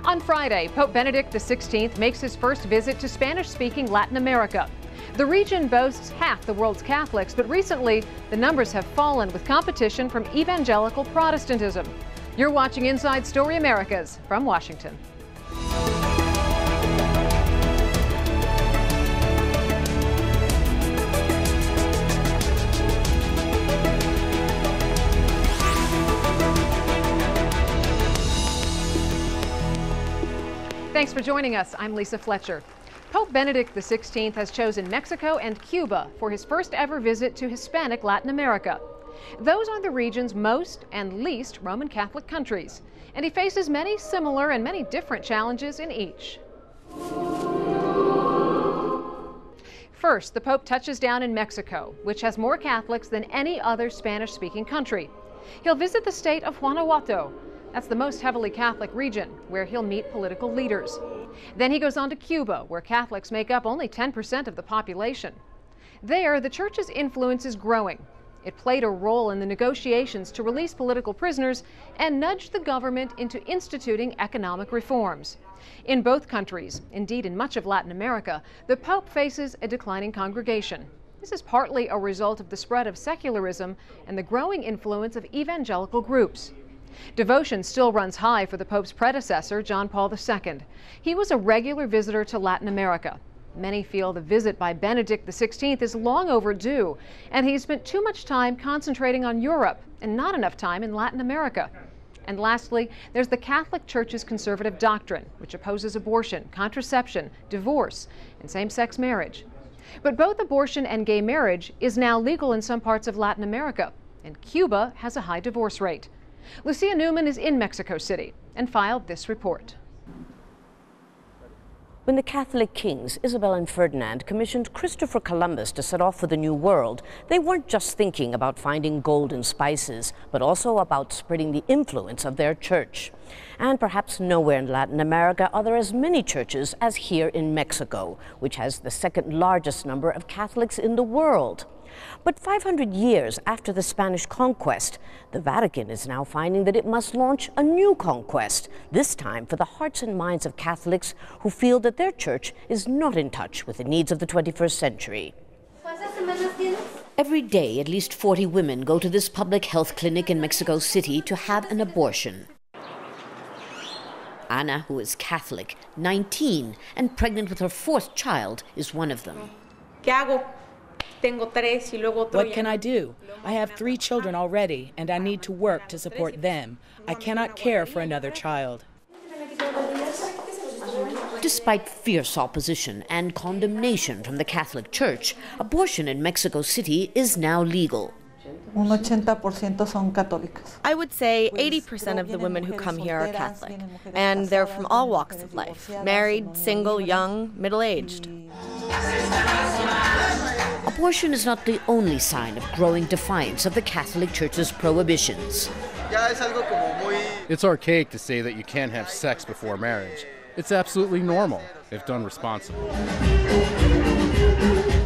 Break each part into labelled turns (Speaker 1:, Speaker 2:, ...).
Speaker 1: On Friday, Pope Benedict XVI makes his first visit to Spanish-speaking Latin America. The region boasts half the world's Catholics, but recently the numbers have fallen with competition from Evangelical Protestantism. You're watching Inside Story Americas from Washington. Thanks for joining us. I'm Lisa Fletcher. Pope Benedict XVI has chosen Mexico and Cuba for his first ever visit to Hispanic Latin America. Those are the region's most and least Roman Catholic countries, and he faces many similar and many different challenges in each. First, the Pope touches down in Mexico, which has more Catholics than any other Spanish-speaking country. He'll visit the state of Guanajuato. That's the most heavily Catholic region, where he'll meet political leaders. Then he goes on to Cuba, where Catholics make up only 10% of the population. There, the Church's influence is growing. It played a role in the negotiations to release political prisoners and nudged the government into instituting economic reforms. In both countries, indeed in much of Latin America, the Pope faces a declining congregation. This is partly a result of the spread of secularism and the growing influence of evangelical groups. Devotion still runs high for the Pope's predecessor, John Paul II. He was a regular visitor to Latin America. Many feel the visit by Benedict XVI is long overdue, and he spent too much time concentrating on Europe and not enough time in Latin America. And lastly, there's the Catholic Church's conservative doctrine, which opposes abortion, contraception, divorce, and same-sex marriage. But both abortion and gay marriage is now legal in some parts of Latin America, and Cuba has a high divorce rate. Lucia Newman is in Mexico City and filed this report.
Speaker 2: When the Catholic kings, Isabel and Ferdinand, commissioned Christopher Columbus to set off for the New World, they weren't just thinking about finding gold and spices, but also about spreading the influence of their church. And perhaps nowhere in Latin America are there as many churches as here in Mexico, which has the second largest number of Catholics in the world. But 500 years after the Spanish conquest, the Vatican is now finding that it must launch a new conquest, this time for the hearts and minds of Catholics who feel that their church is not in touch with the needs of the 21st century. Every day, at least 40 women go to this public health clinic in Mexico City to have an abortion. Ana, who is Catholic, 19, and pregnant with her fourth child, is one of them.
Speaker 3: What can I do? I have 3 children already, and I need to work to support them. I cannot care for another child.
Speaker 2: Despite fierce opposition and condemnation from the Catholic Church, abortion in Mexico City is now legal.
Speaker 4: I
Speaker 5: would say 80% of the women who come here are Catholic, and they're from all walks of life, married, single, young, middle-aged.
Speaker 2: Abortion is not the only sign of growing defiance of the Catholic Church's prohibitions.
Speaker 6: It's archaic to say that you can't have sex before marriage. It's absolutely normal, if done responsibly.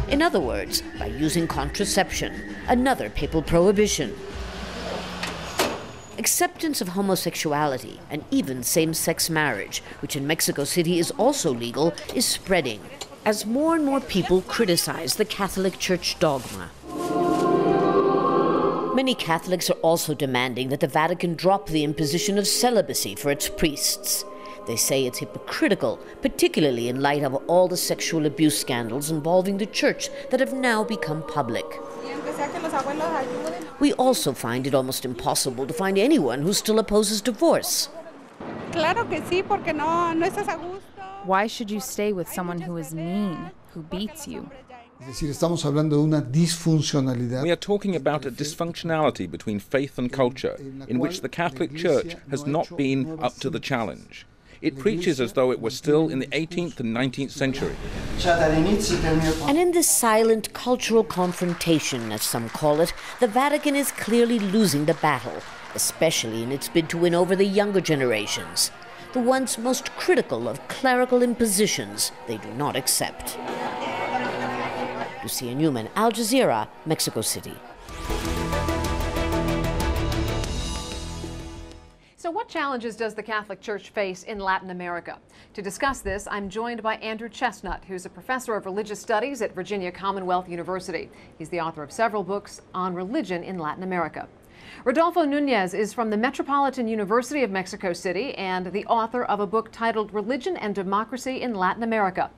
Speaker 2: In other words, by using contraception, another papal prohibition. Acceptance of homosexuality and even same-sex marriage, which in Mexico City is also legal, is spreading as more and more people criticize the Catholic Church dogma. Many Catholics are also demanding that the Vatican drop the imposition of celibacy for its priests. They say it's hypocritical, particularly in light of all the sexual abuse scandals involving the Church that have now become public. We also find it almost impossible to find anyone who still opposes divorce.
Speaker 7: Why should you stay with someone who is mean, who beats you?
Speaker 8: We are
Speaker 9: talking about a dysfunctionality between faith and culture, in which the Catholic Church has not been up to the challenge. It preaches as though it were still in the 18th and 19th century.
Speaker 2: And in this silent cultural confrontation, as some call it, the Vatican is clearly losing the battle, especially in its bid to win over the younger generations, the ones most critical of clerical impositions they do not accept. Lucia Newman, Al Jazeera, Mexico City.
Speaker 1: So what challenges does the Catholic Church face in Latin America? To discuss this, I'm joined by Andrew Chesnut, who's a professor of religious studies at Virginia Commonwealth University. He's the author of several books on religion in Latin America. Rodolfo Nunez is from the Metropolitan University of Mexico City and the author of a book titled Religion and Democracy in Latin America.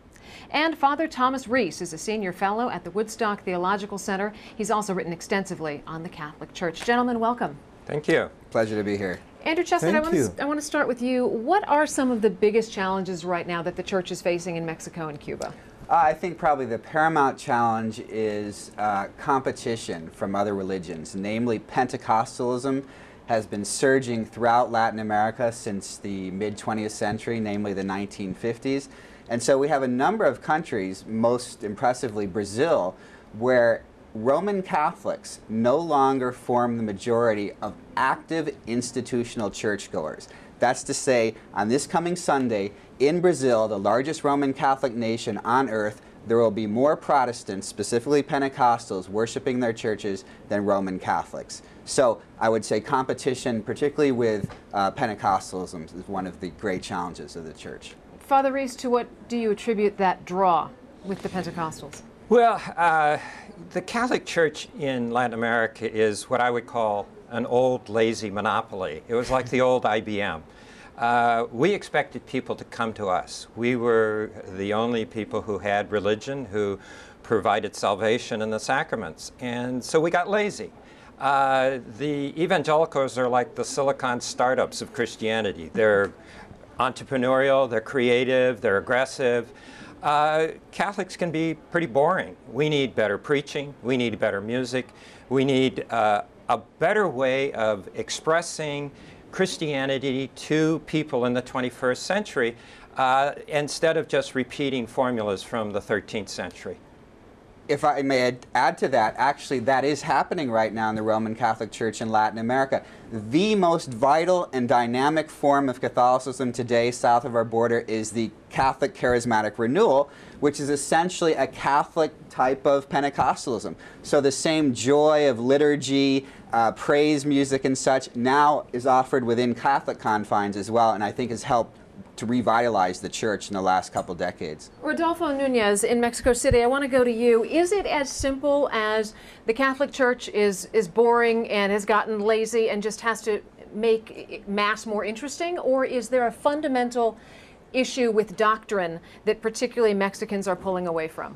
Speaker 1: And Father Thomas Reese is a senior fellow at the Woodstock Theological Center. He's also written extensively on the Catholic Church. Gentlemen, welcome.
Speaker 4: Thank you.
Speaker 8: Pleasure to be here.
Speaker 1: Andrew Chesnut, I want to start with you. What are some of the biggest challenges right now that the Church is facing in Mexico and Cuba?
Speaker 8: I think probably the paramount challenge is competition from other religions, namely Pentecostalism has been surging throughout Latin America since the mid-20th century, namely the 1950s. And so we have a number of countries, most impressively Brazil, where Roman Catholics no longer form the majority of active institutional churchgoers. That's to say, on this coming Sunday, in Brazil, the largest Roman Catholic nation on earth, there will be more Protestants, specifically Pentecostals, worshiping their churches than Roman Catholics. So I would say competition, particularly with Pentecostalism, is one of the great challenges of the Church.
Speaker 1: Father Reese, to what do you attribute that draw with the Pentecostals?
Speaker 4: Well, the Catholic Church in Latin America is what I would call an old, lazy monopoly. It was like the old IBM. We expected people to come to us. We were the only people who had religion, who provided salvation and the sacraments. And so we got lazy. The evangelicals are like the Silicon startups of Christianity. They're entrepreneurial, they're creative, they're aggressive. Catholics can be pretty boring. We need better preaching, we need better music, we need a better way of expressing Christianity to people in the 21st century instead of just repeating formulas from the 13th century.
Speaker 8: If I may add to that, actually that is happening right now in the Roman Catholic Church in Latin America. The most vital and dynamic form of Catholicism today south of our border is the Catholic Charismatic Renewal, which is essentially a Catholic type of Pentecostalism. So the same joy of liturgy, praise music and such now is offered within Catholic confines as well, and I think has helped to revitalize the Church in the last couple decades.
Speaker 1: Rodolfo Nunez in Mexico City, I want to go to you. Is it as simple as the Catholic Church is boring and has gotten lazy and just has to make Mass more interesting, or is there a fundamental issue with doctrine that particularly Mexicans are pulling away from?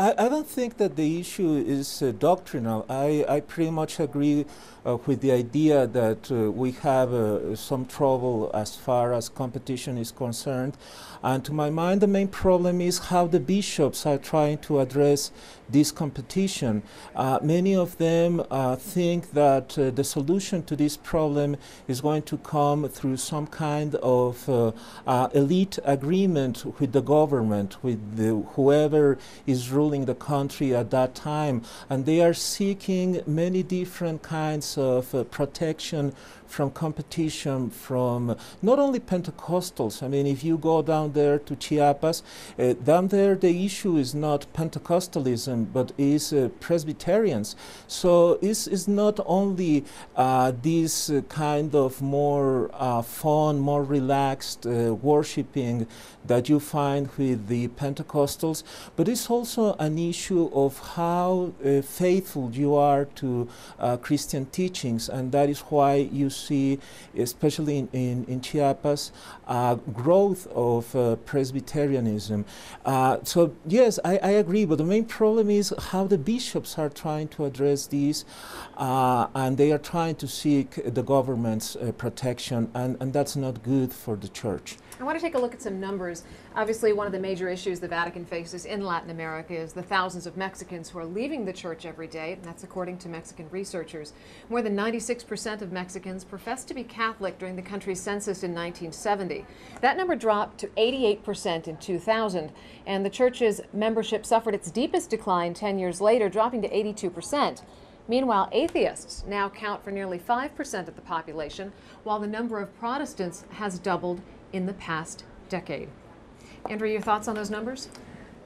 Speaker 10: I don't think that the issue is doctrinal. I pretty much agree with the idea that we have some trouble as far as competition is concerned. And to my mind, the main problem is how the bishops are trying to address this competition. Many of them think that the solution to this problem is going to come through some kind of elite agreement with the government, with whoever is ruling the country at that time. And they are seeking many different kinds of protection from competition from not only Pentecostals. I mean, if you go down there to Chiapas, down there the issue is not Pentecostalism, but is Presbyterians. So it's not only this kind of more fun, more relaxed worshiping that you find with the Pentecostals, but it's also an issue of how faithful you are to Christian teachings, and that is why you see, especially in Chiapas, growth of Presbyterianism. So yes, I agree, but the main problem is how the bishops are trying to address these, and they are trying to seek the government's protection, and that's not good for the Church.
Speaker 1: I want to take a look at some numbers. Obviously, one of the major issues the Vatican faces in Latin America is the thousands of Mexicans who are leaving the Church every day, and that's according to Mexican researchers. More than 96% of Mexicans professed to be Catholic during the country's census in 1970. That number dropped to 88% in 2000, and the Church's membership suffered its deepest decline 10 years later, dropping to 82%. Meanwhile, atheists now count for nearly 5% of the population, while the number of Protestants has doubled in the past decade. Andrew, your thoughts on those numbers?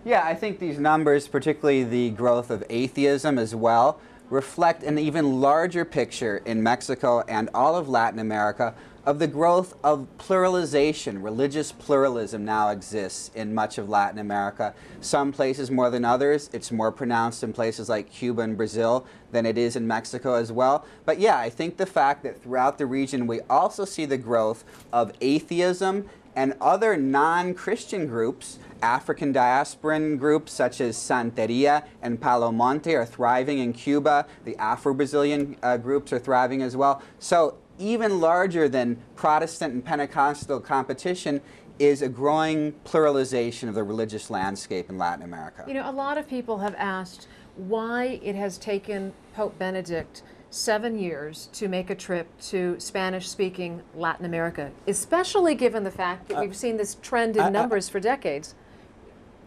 Speaker 8: Yeah, I think these numbers, particularly the growth of atheism as well, reflect an even larger picture in Mexico and all of Latin America of the growth of pluralization. Religious pluralism now exists in much of Latin America. Some places more than others. It's more pronounced in places like Cuba and Brazil than it is in Mexico as well. But yeah, I think the fact that throughout the region we also see the growth of atheism and other non-Christian groups. African diasporan groups such as Santeria and Palo Monte are thriving in Cuba. The Afro-Brazilian groups are thriving as well. So even larger than Protestant and Pentecostal competition is a growing pluralization of the religious landscape in Latin America.
Speaker 1: You know, a lot of people have asked why it has taken Pope Benedict 7 years to make a trip to Spanish-speaking Latin America, especially given the fact that we've seen this trend in numbers for decades.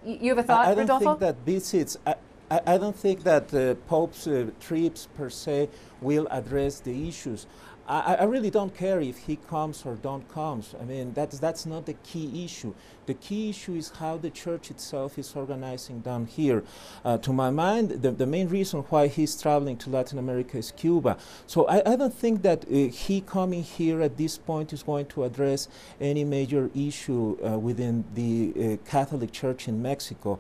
Speaker 1: You have a thought, Rodolfo?
Speaker 10: I don't think that visits, I don't think that the Pope's trips per se will address the issues. I really don't care if he comes or don't comes. I mean, that's not the key issue. The key issue is how the church itself is organizing down here. To my mind, the main reason why he's traveling to Latin America is Cuba. So I don't think that he coming here at this point is going to address any major issue within the Catholic Church in Mexico.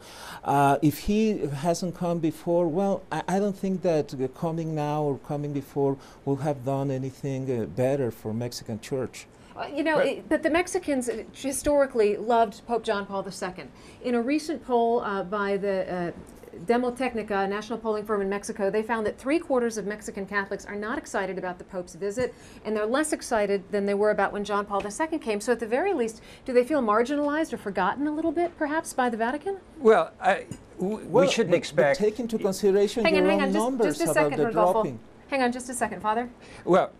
Speaker 10: If he hasn't come before, well, I don't think that coming now or coming before will have done anything better for Mexican church.
Speaker 1: You know, but the Mexicans historically loved Pope John Paul II. In a recent poll by the Demotecnica, a national polling firm in Mexico, they found that 3/4 of Mexican Catholics are not excited about the Pope's visit, and they're less excited than they were about when John Paul II came. So at the very least, do they feel marginalized or forgotten a little bit, perhaps, by the Vatican?
Speaker 4: Well, we shouldn't expect...
Speaker 10: Take into consideration your own numbers
Speaker 1: just a
Speaker 10: about
Speaker 1: second,
Speaker 10: the
Speaker 1: Rodolfo.
Speaker 10: dropping.
Speaker 1: Hang on just a second, Father.
Speaker 4: Well,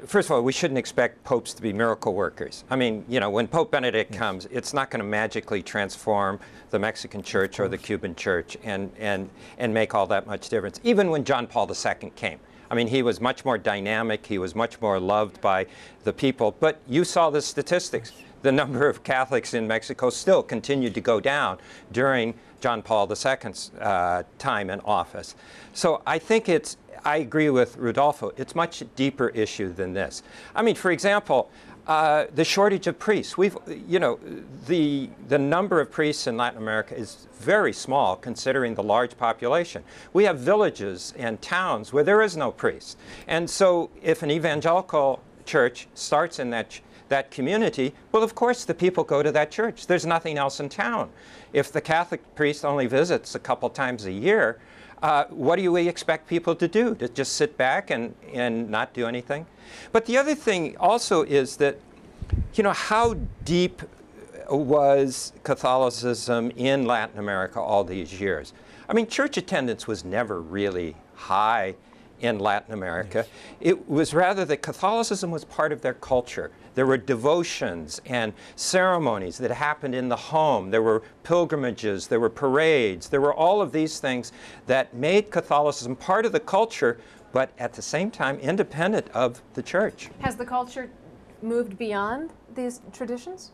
Speaker 4: first of all, we shouldn't expect popes to be miracle workers. I mean, you know, when Pope Benedict comes, it's not going to magically transform the Mexican church or the Cuban church and make all that much difference. Even when John Paul II came. I mean, he was much more dynamic. He was much more loved by the people. But you saw the statistics. The number of Catholics in Mexico still continued to go down during John Paul II's time in office. So I think I agree with Rodolfo. It's a much deeper issue than this. I mean, for example, the shortage of priests. You know, the number of priests in Latin America is very small considering the large population. We have villages and towns where there is no priest. And so if an evangelical church starts in that community, well, of course, the people go to that church. There's nothing else in town. If the Catholic priest only visits a couple times a year, what do we expect people to do? To just sit back and not do anything? But the other thing also is that, you know, how deep was Catholicism in Latin America all these years? I mean, church attendance was never really high in Latin America. Yes. It was rather that Catholicism was part of their culture. There were devotions and ceremonies that happened in the home. There were pilgrimages, there were parades, there were all of these things that made Catholicism part of the culture, but at the same time independent of the church.
Speaker 1: Has the culture moved beyond these traditions?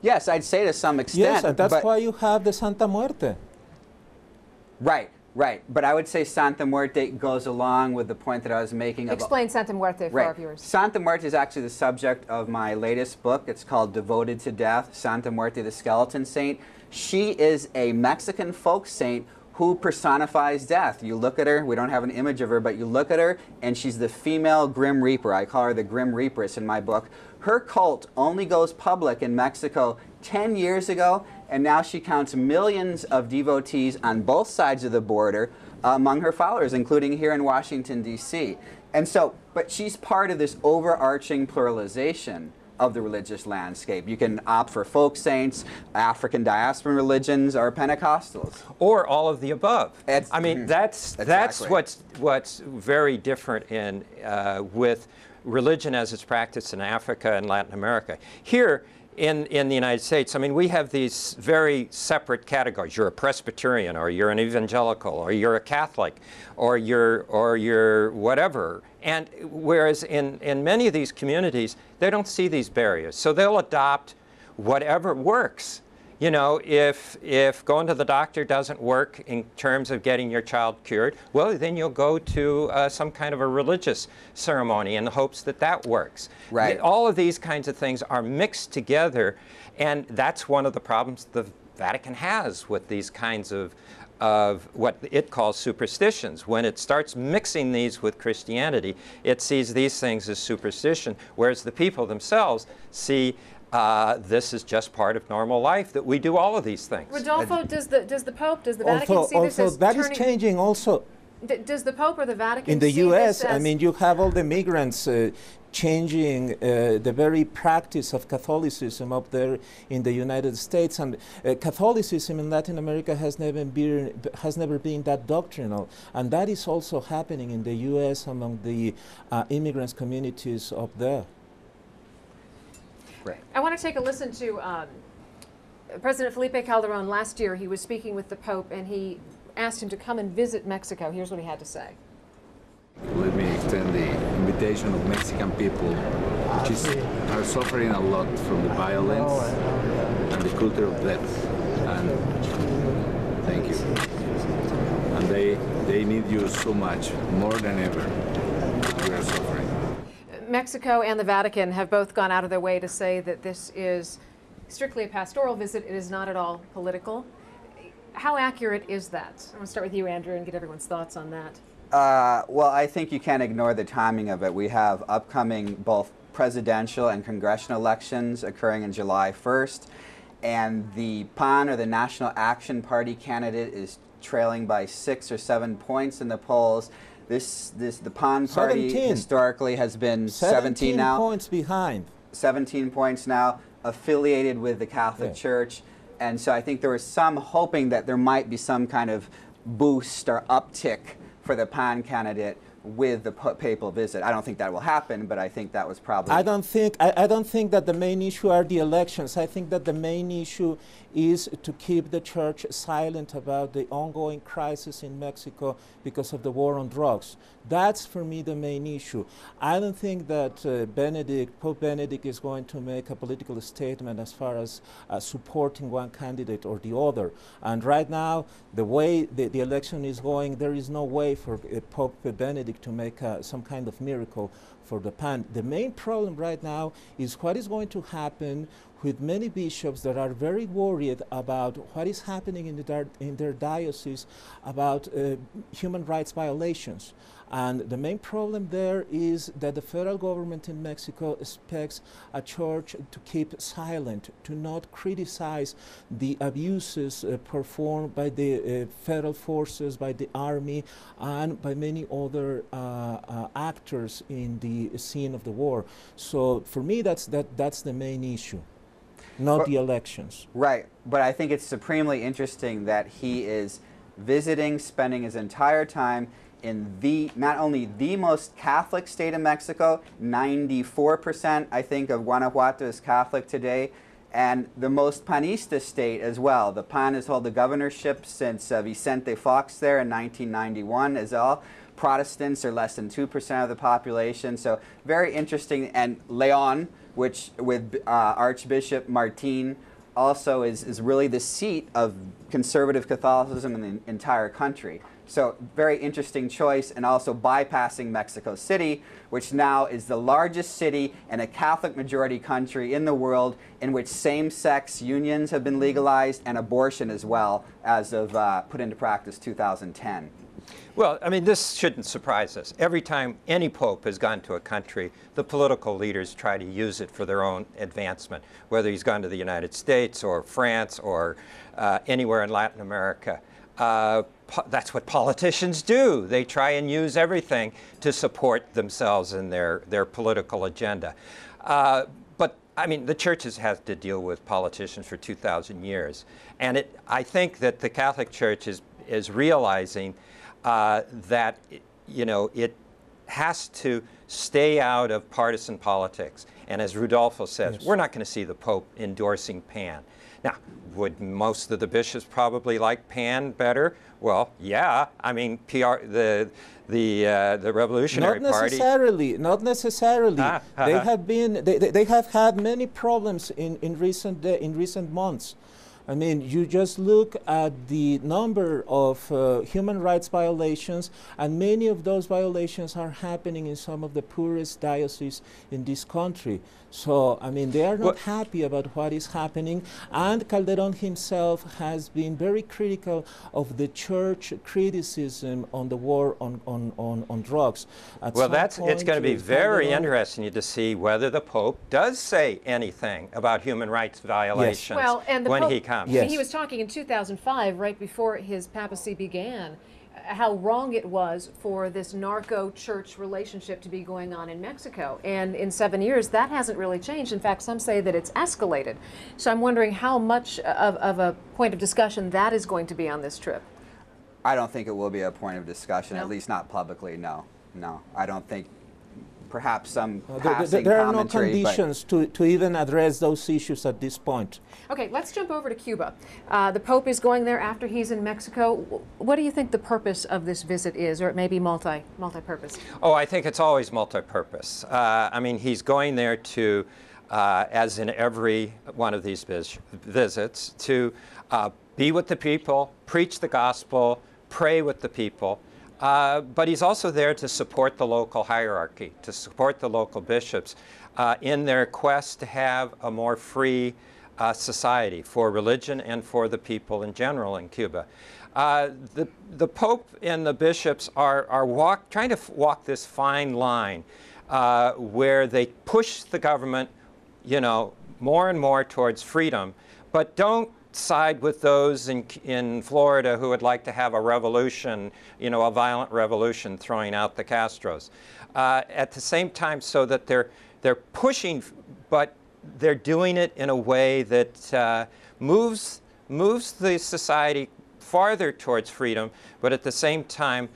Speaker 8: Yes, I'd say to some extent.
Speaker 10: Yes, and that's why you have the Santa Muerte.
Speaker 8: Right. Right, but I would say Santa Muerte goes along with the point that I was making.
Speaker 1: Explain Santa Muerte for our viewers.
Speaker 8: Santa Muerte is actually the subject of my latest book. It's called Devoted to Death, Santa Muerte the Skeleton Saint. She is a Mexican folk saint who personifies death. You look at her, we don't have an image of her, but you look at her and she's the female Grim Reaper. I call her the Grim Reaperess in my book. Her cult only goes public in Mexico 10 years ago, and now she counts millions of devotees on both sides of the border among her followers, including here in Washington, D.C. And so, but she's part of this overarching pluralization of the religious landscape. You can opt for folk saints, African diaspora religions, or Pentecostals.
Speaker 4: Or all of the above.
Speaker 8: I
Speaker 4: mean, that's what's very different in with religion as it's practiced in Africa and Latin America. Here, in the United States, I mean, we have these very separate categories. You're a Presbyterian, or you're an evangelical, or you're a Catholic, or you're whatever. And whereas in many of these communities, they don't see these barriers. So they'll adopt whatever works. You know, if going to the doctor doesn't work in terms of getting your child cured, well, then you'll go to some kind of a religious ceremony in the hopes that that works.
Speaker 8: Right.
Speaker 4: All of these kinds of things are mixed together, and that's one of the problems the Vatican has with these kinds of what it calls superstitions. When it starts mixing these with Christianity, it sees these things as superstition, whereas the people themselves see this is just part of normal life, that we do all of these things.
Speaker 1: Rodolfo, does the Pope, does the Vatican see this as
Speaker 10: that
Speaker 1: turning,
Speaker 10: is changing also.
Speaker 1: Does the Pope or the Vatican
Speaker 10: in the
Speaker 1: see
Speaker 10: U.S.,
Speaker 1: this as,
Speaker 10: I mean, you have all the migrants changing the very practice of Catholicism up there in the United States, and Catholicism in Latin America has never been that doctrinal, and that is also happening in the U.S. among the immigrants communities up there.
Speaker 8: Right.
Speaker 1: I want to take a listen to President Felipe Calderón. Last year he was speaking with the Pope and he asked him to come and visit Mexico. Here's what he had to say.
Speaker 11: Let me extend the invitation of Mexican people, which are suffering a lot from the violence and the culture of death. And thank you. And they need you so much, more than ever. We are suffering.
Speaker 1: Mexico and the Vatican have both gone out of their way to say that this is strictly a pastoral visit. It is not at all political. How accurate is that? I'm going to start with you, Andrew, and get everyone's thoughts on that.
Speaker 8: Well, I think you can't ignore the timing of it. We have upcoming both presidential and congressional elections occurring in July 1st, and the PAN, or the National Action Party candidate, is trailing by 6 or 7 points in the polls. The PAN party
Speaker 10: 17.
Speaker 8: historically has been 17 now.
Speaker 10: 17 points behind.
Speaker 8: 17 points now, affiliated with the Catholic Church. And so I think there was some hoping that there might be some kind of boost or uptick for the PAN candidate with the papal visit. I don't think that will happen, but I think that was probably...
Speaker 10: I don't think that the main issue are the elections. I think that the main issue is to keep the church silent about the ongoing crisis in Mexico because of the war on drugs. That's, for me, the main issue. I don't think that Pope Benedict is going to make a political statement as far as supporting one candidate or the other. And right now, the way the election is going, there is no way for Pope Benedict to make some kind of miracle for the PAN. The main problem right now is what is going to happen with many bishops that are very worried about what is happening in their diocese about human rights violations. And the main problem there is that the federal government in Mexico expects a church to keep silent, to not criticize the abuses performed by the federal forces, by the army, and by many other actors in the scene of the war. So for me, that's the main issue, not the elections.
Speaker 8: Right, but I think it's supremely interesting that he is visiting, spending his entire time in not only the most Catholic state in Mexico, 94% I think of Guanajuato is Catholic today, and the most panista state as well. The PAN has held the governorship since Vicente Fox there in 1991 as well. Protestants are less than 2% of the population, so very interesting. And León, which with Archbishop Martin, also is really the seat of conservative Catholicism in the entire country. So very interesting choice, and also bypassing Mexico City, which now is the largest city in a Catholic majority country in the world in which same-sex unions have been legalized and abortion as well, as of put into practice 2010.
Speaker 4: Well, I mean, this shouldn't surprise us. Every time any pope has gone to a country, the political leaders try to use it for their own advancement, whether he's gone to the United States or France or anywhere in Latin America. That's what politicians do. They try and use everything to support themselves and their political agenda. But I mean, the church has had to deal with politicians for 2,000 years. And I think that the Catholic Church is realizing that it has to stay out of partisan politics. And as Rodolfo says, we're not going to see the Pope endorsing PAN. Now, would most of the bishops probably like PAN better? Well, yeah. I mean, the Revolutionary Party.
Speaker 10: Not necessarily. They have had many problems in recent months. I mean, you just look at the number of human rights violations, and many of those violations are happening in some of the poorest dioceses in this country. So, I mean, they are not happy about what is happening, and Calderon himself has been very critical of the church criticism on the war on drugs.
Speaker 4: Well, it's going to be very interesting to see whether the Pope does say anything about human rights violations when he comes.
Speaker 1: He was talking in 2005, right before his papacy began, how wrong it was for this narco-church relationship to be going on in Mexico. And in 7 years, that hasn't really changed. In fact, some say that it's escalated. So I'm wondering how much of a point of discussion that is going to be on this trip.
Speaker 8: I don't think it will be a point of discussion, at least not publicly, no. No, I don't think. Perhaps some passing
Speaker 10: there are no
Speaker 8: commentary,
Speaker 10: conditions to even address those issues at this point.
Speaker 1: Okay, let's jump over to Cuba. The Pope is going there after he's in Mexico. What do you think the purpose of this visit is, or it may be multi-purpose?
Speaker 4: Oh, I think it's always multi-purpose. I mean, he's going there to, as in every one of these visits, to be with the people, preach the gospel, pray with the people. But he's also there to support the local hierarchy, to support the local bishops in their quest to have a more free society for religion and for the people in general in Cuba. The Pope and the bishops are trying to walk this fine line where they push the government, more and more towards freedom, but don't side with those in Florida who would like to have a revolution, a violent revolution throwing out the Castros. At the same time, so that they're pushing, but they're doing it in a way that moves the society farther towards freedom, but at the same time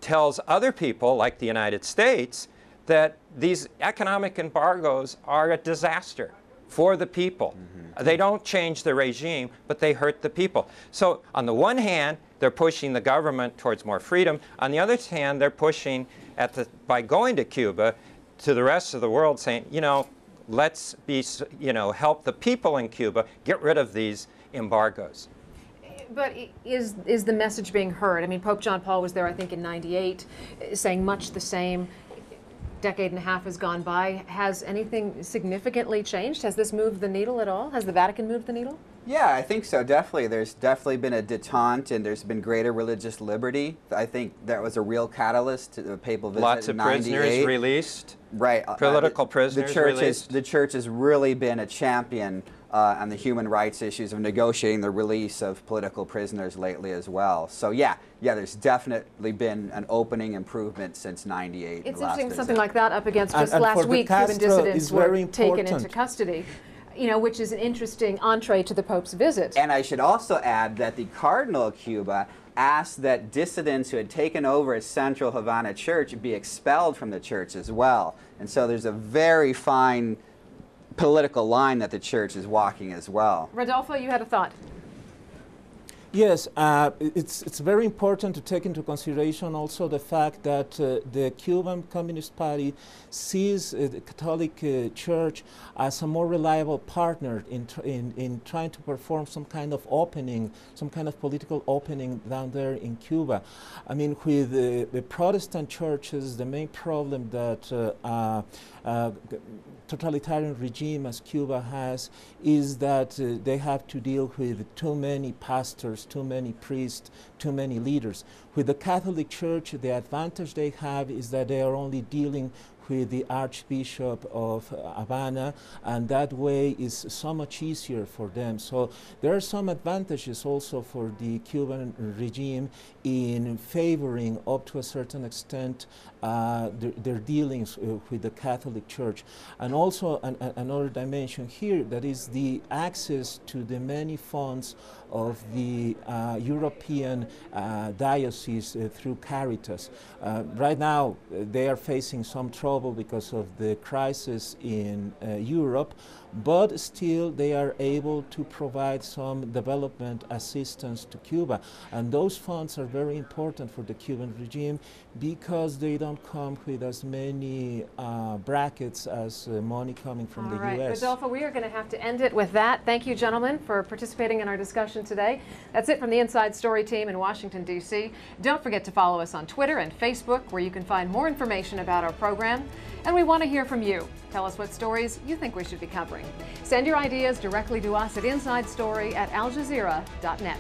Speaker 4: tells other people, like the United States, that these economic embargoes are a disaster for the people. They don't change the regime, but they hurt the people. So on the one hand, they're pushing the government towards more freedom. On the other hand, they're pushing, by going to Cuba, to the rest of the world saying, let's help the people in Cuba get rid of these embargoes.
Speaker 1: But is the message being heard? I mean, Pope John Paul was there, I think, in '98, saying much the same. Decade and a half has gone by. Has anything significantly changed? Has this moved the needle at all? Has the Vatican moved the needle?
Speaker 8: Yeah, I think so, definitely. There's definitely been a detente and there's been greater religious liberty. I think that was a real catalyst to the papal visit in '98.
Speaker 4: Lots of prisoners released.
Speaker 8: Right.
Speaker 4: Political prisoners released.
Speaker 8: The church has really been a champion on the human rights issues of negotiating the release of political prisoners lately as well. So yeah, there's definitely been an opening improvement since '98.
Speaker 1: It's interesting something like that up against just last week Cuban dissidents were taken into custody, which is an interesting entree to the Pope's visit.
Speaker 8: And I should also add that the Cardinal of Cuba asked that dissidents who had taken over a central Havana church be expelled from the church as well. And so there's a very fine political line that the church is walking as well.
Speaker 1: Rodolfo, you had a thought.
Speaker 10: Yes, it's very important to take into consideration also the fact that the Cuban Communist Party sees the Catholic Church as a more reliable partner in trying to perform some kind of opening, some kind of political opening down there in Cuba. I mean, with the Protestant churches, the main problem that totalitarian regime as Cuba has is that they have to deal with too many pastors, too many priests, too many leaders. With the Catholic Church, the advantage they have is that they are only dealing with the Archbishop of Havana, and that way is so much easier for them. So there are some advantages also for the Cuban regime in favoring, up to a certain extent, their dealings with the Catholic Church. And also another dimension here, that is the access to the many funds of the European diocese through Caritas. Right now, they are facing some trouble because of the crisis in Europe, but still they are able to provide some development assistance to Cuba. And those funds are very important for the Cuban regime because they don't don't come with as many brackets as money coming from the
Speaker 1: right.
Speaker 10: U.S.
Speaker 1: Rodolfo, we are going to have to end it with that. Thank you, gentlemen, for participating in our discussion today. That's it from the Inside Story team in Washington, D.C. Don't forget to follow us on Twitter and Facebook, where you can find more information about our program. And we want to hear from you. Tell us what stories you think we should be covering. Send your ideas directly to us at InsideStory@aljazeera.net.